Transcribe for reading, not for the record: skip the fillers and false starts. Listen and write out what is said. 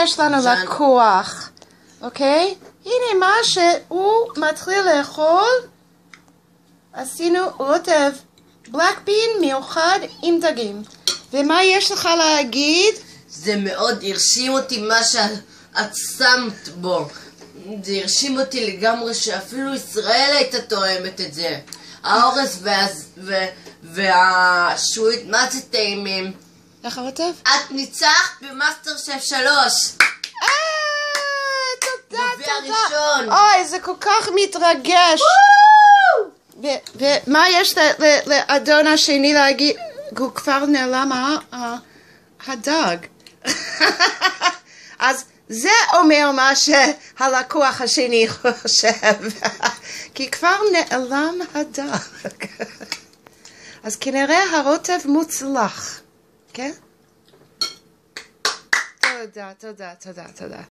יש לנו לקוח, אוקיי? הנה מה שהוא מתחיל לאכול. עשינו רוטב בלק בין מיוחד עם דגים. ומה יש לך להגיד? זה מאוד הרשים אותי מה שאת שמת בו. זה הרשים אותי לגמרי שאפילו ישראל הייתה תואמת את זה. האורז והשועית, מה זה טעימים? איך הרוטב? את ניצחת במאסטר שף 3. תודה, הראשון. אוי, זה כל כך מתרגש. ומה יש לאדון השני להגיד? הוא כבר נעלם הדג. אז זה אומר מה שהלקוח השני חושב. כי כבר נעלם הדג. אז כנראה הרוטב מוצלח. כן? תודה.